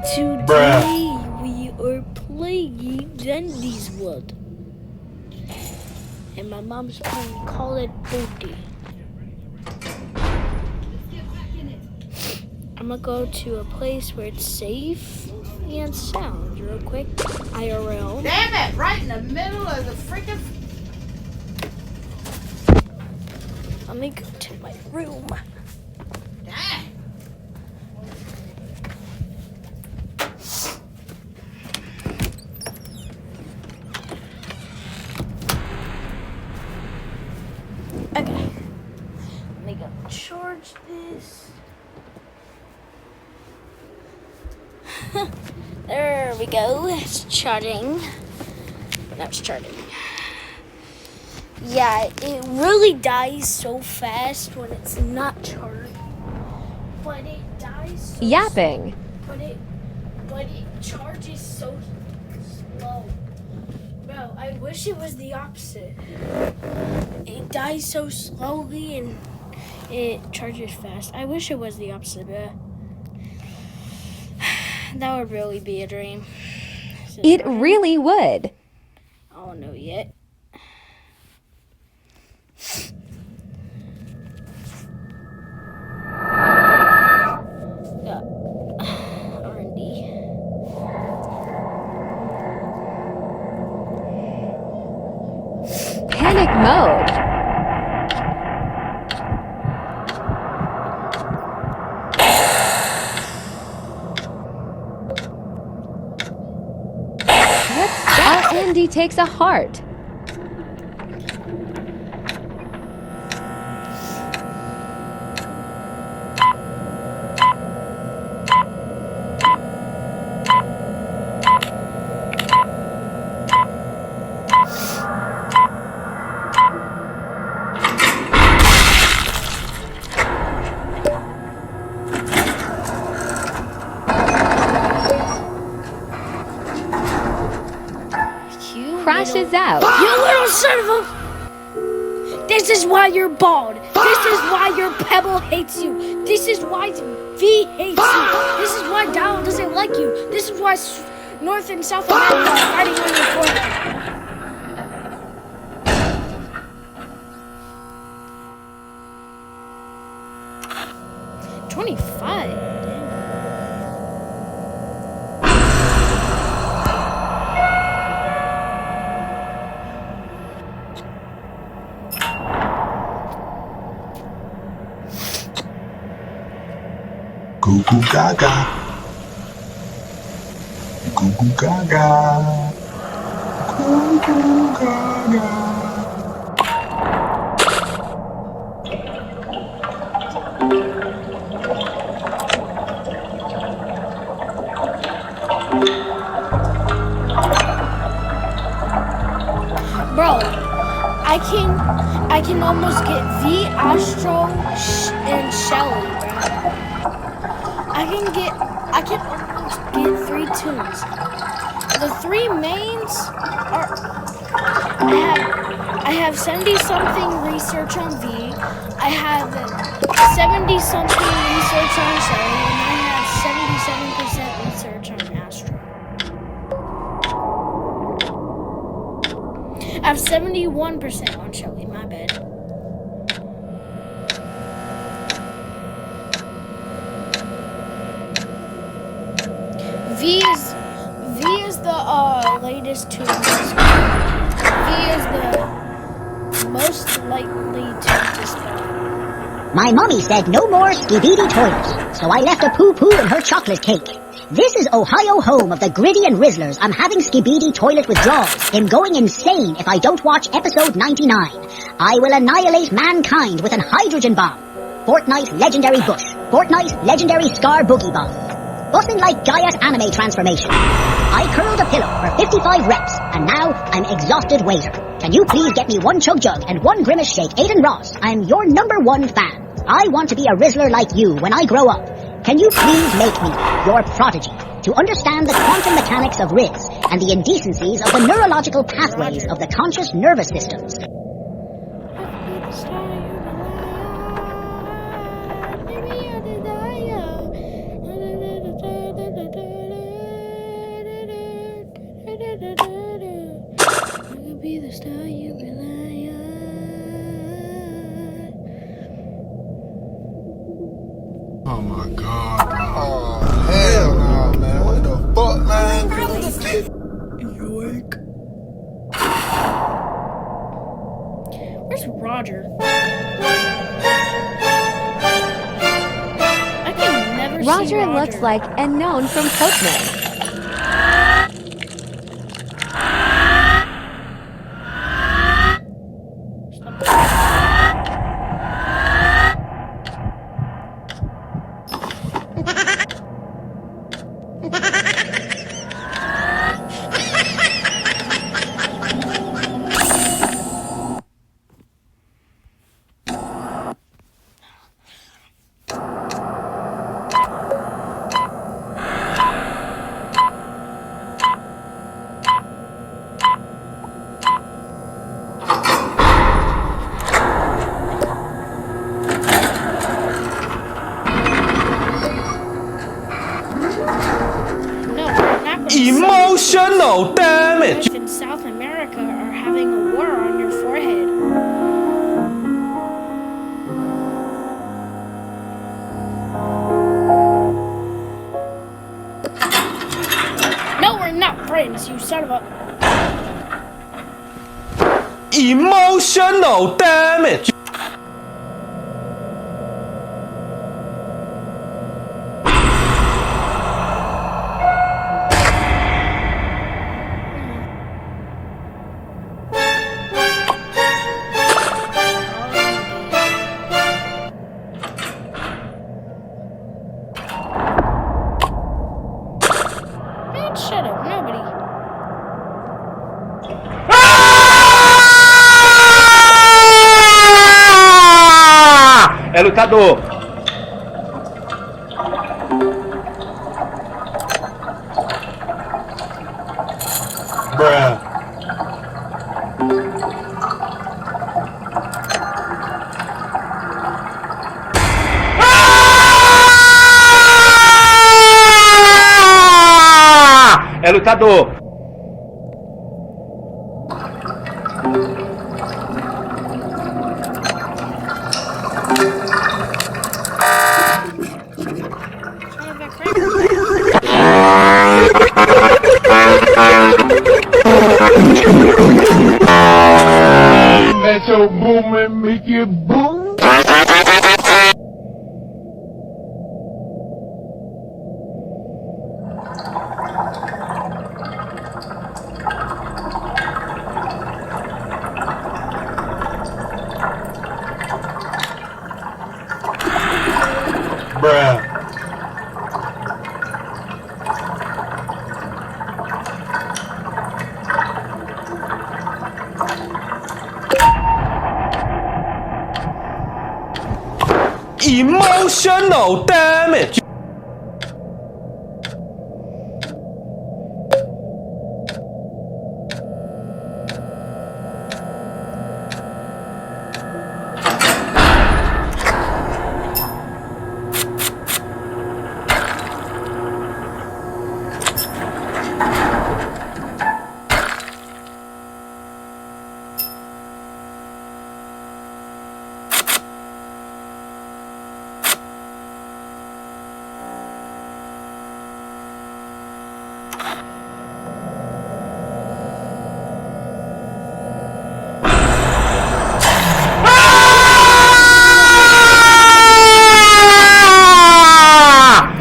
Today we are playing Zendy's World. And my mom's playing Call of Duty. I'm gonna go to a place where it's safe and sound real quick. IRL. Damn it! Right in the middle of the freaking... Let me go to my room. Dang! Okay. Let me go charge this. There we go. It's charging. Now it's charging. Yeah, it really dies so fast when it's not charged. But it dies so Yapping. But it charges so slow. Bro, I wish it was the opposite. It dies so slowly and it charges fast. I wish it was the opposite, but that would really be a dream. It really would. I don't know yet. R&D. Panic mode. Andy takes a heart. Crashes out. You little son of a... This is why you're bald. This is why your Pebble hates you. This is why V hates you. This is why Dow doesn't like you. This is why North and South America are fighting on your forehead. 25. Goo goo gaga. Goo goo gaga. Goo goo gaga. Bro, I can almost get V, Astro, and Shelly, bro. I can almost get 3 tunes. The 3 mains are I have 70 something research on V. I have 70 something research on Shelly, and I have 77% research on Astro. I have 71% on Shelly, my bad. V is the latest tune. V is the most likely to dispel. My mommy said no more skibidi toilets, so I left a poo-poo in her chocolate cake. This is Ohio, home of the Gritty and Rizzlers. I'm having skibidi toilet withdrawals. I'm going insane if I don't watch episode 99. I will annihilate mankind with an hydrogen bomb. Fortnite legendary Bush. Fortnite legendary Scar Boogie Bomb. Busting like Gaia's anime transformation. I curled a pillow for 55 reps, and now I'm exhausted waiter. Can you please get me 1 Chug Jug and 1 Grimace Shake, Aiden Ross? I'm your #1 fan. I want to be a Rizzler like you when I grow up. Can you please make me your prodigy to understand the quantum mechanics of Riz and the indecencies of the neurological pathways of the conscious nervous systems? my god, bro. Oh, hell no, man. What the fuck, man? Yoink. Where's Roger? I can never see Roger Roger. looks like and known from Coachman. No, not when Emotional damage. Life in South America are having a war on your forehead. No, we're not friends, you son of a... Emotional damage. Man, shut up, nobody. É lutador. Bruh. É lutador. Son of a crap. Let your boom and make it boom. Bruh. Emotional damage.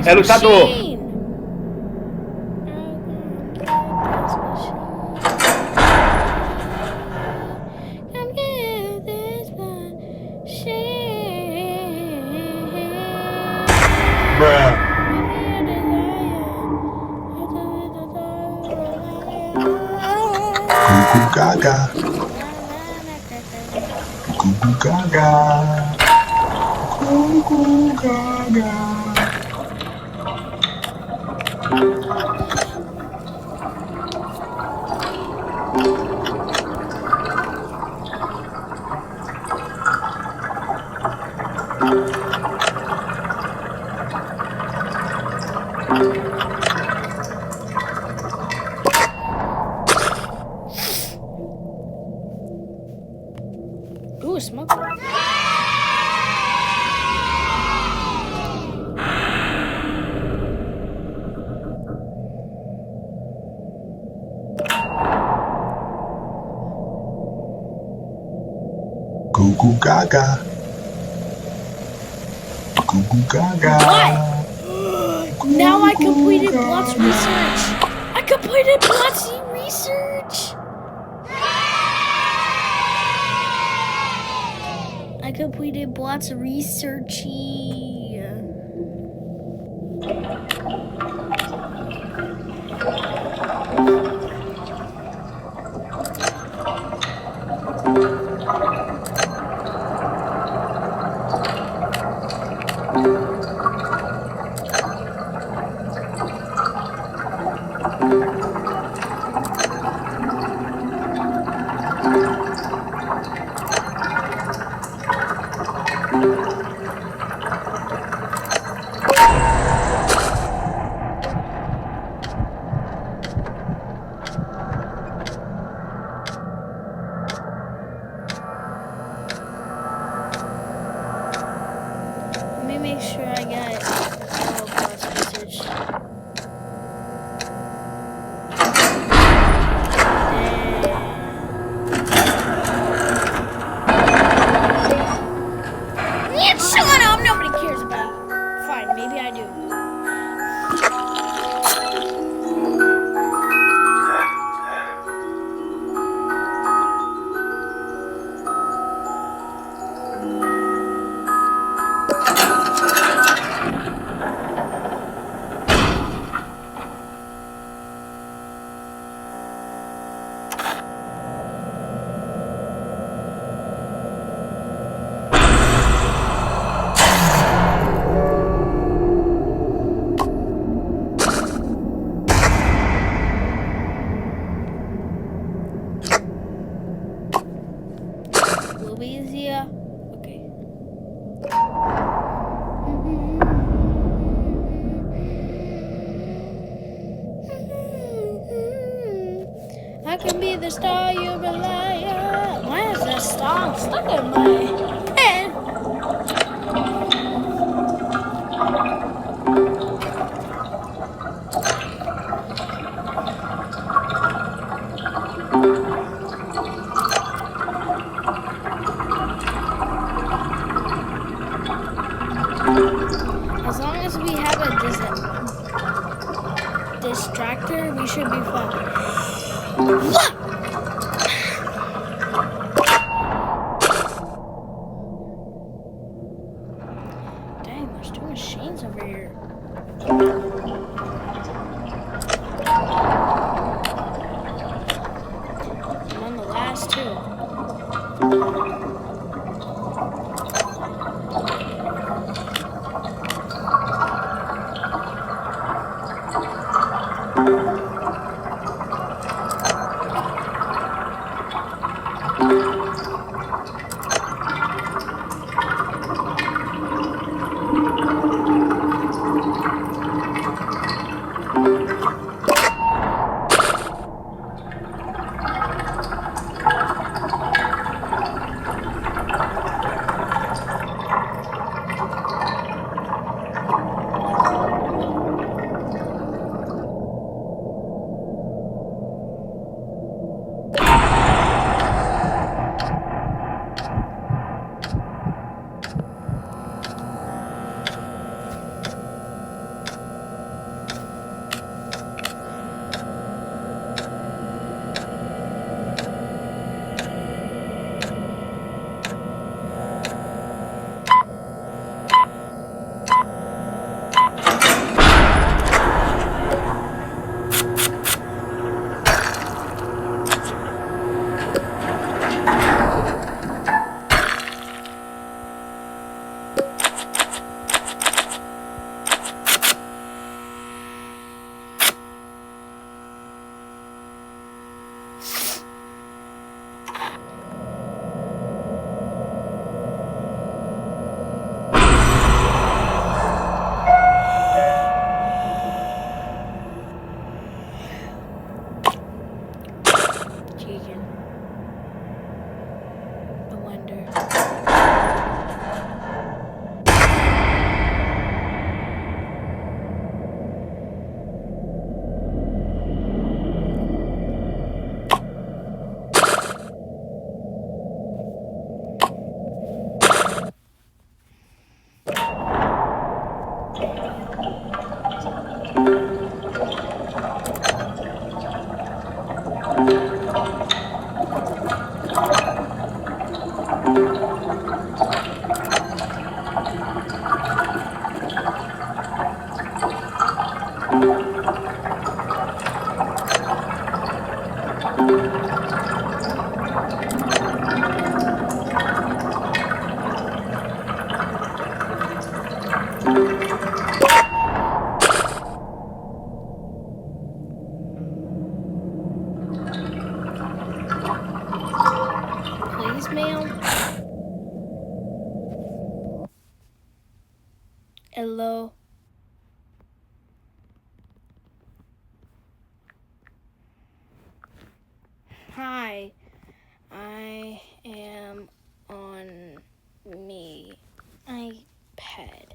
É lutador. Machine. Come get this machine. Bruh. Goo goo gaga. Goo goo gaga. Goo goo gaga. Ooh, smoke. goo gaga. Goo goo gaga. What? Now I completed Blott's research. I completed Blott's research. I completed Blott's researchy. Let me make sure I got all Blott's research. Yeah, shut up! Nobody cares about you. Fine, maybe I do. Louisia? Okay. I can be the star you rely on. Why is that star stuck in my head? As long as we have a distractor, we should be fine. What? Dang, there's two machines over here. I'm on the last two. Please, ma'am. Hello. Hi. I am on me iPad.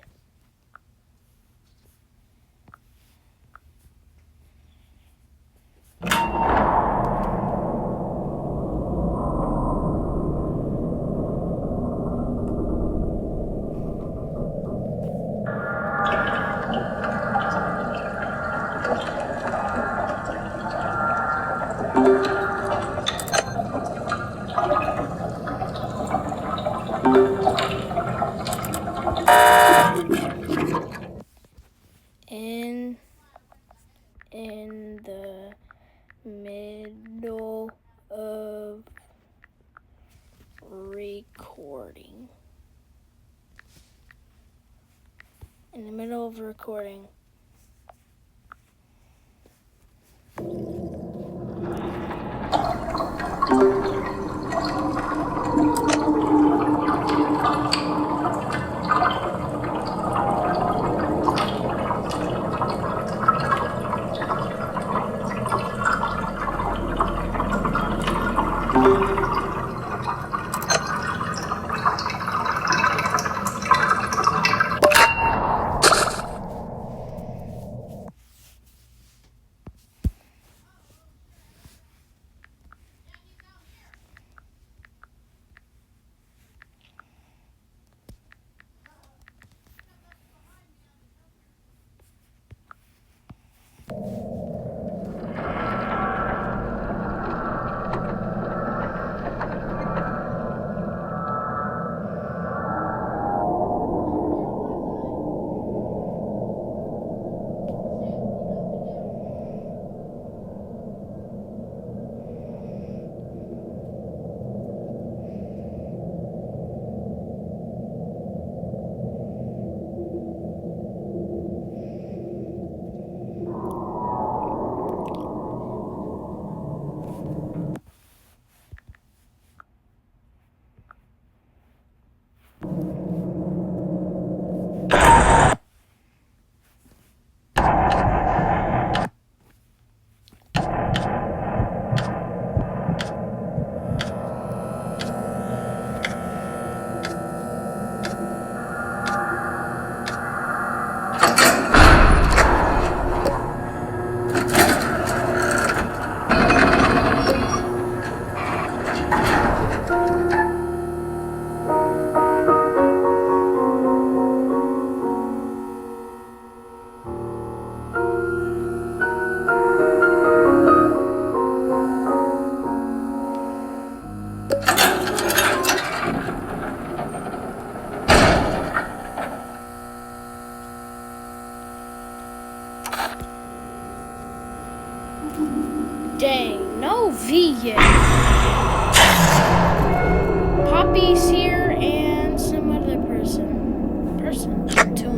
In the middle of recording. In the middle of recording. Dang, no V yet. Poppy's here and some other person, too.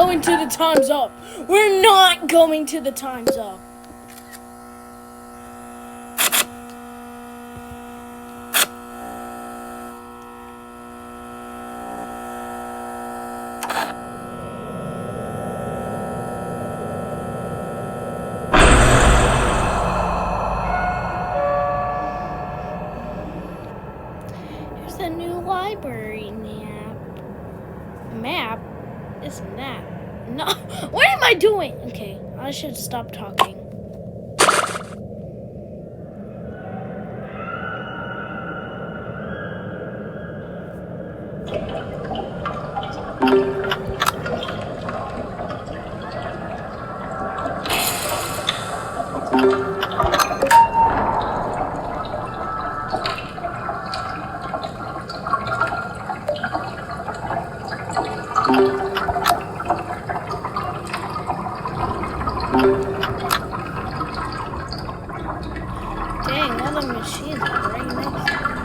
going to the Time's Up. We're not going to the Time's Up. Here's the new library map. Isn't that? No. What am I doing? Okay, I should stop talking. Dang, all the machines are right next to me.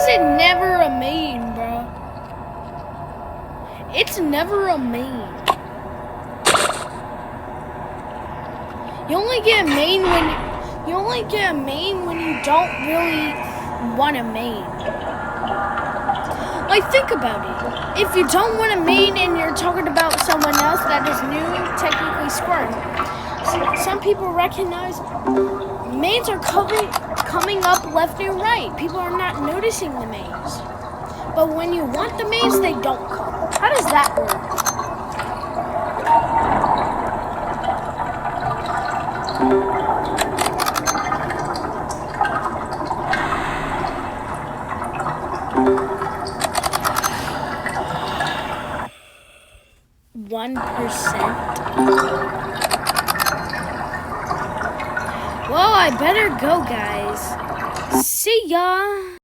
it never a main, bro? It's never a main. You only get a main when you don't really want a main. Like, think about it. If you don't want a main and you're talking about someone else that is new, technically Squirm. Some people recognize mains are coming up left and right. People are not noticing the mains. But when you want the mains, they don't come. How does that work? 1%. Well, I better go, guys. See ya.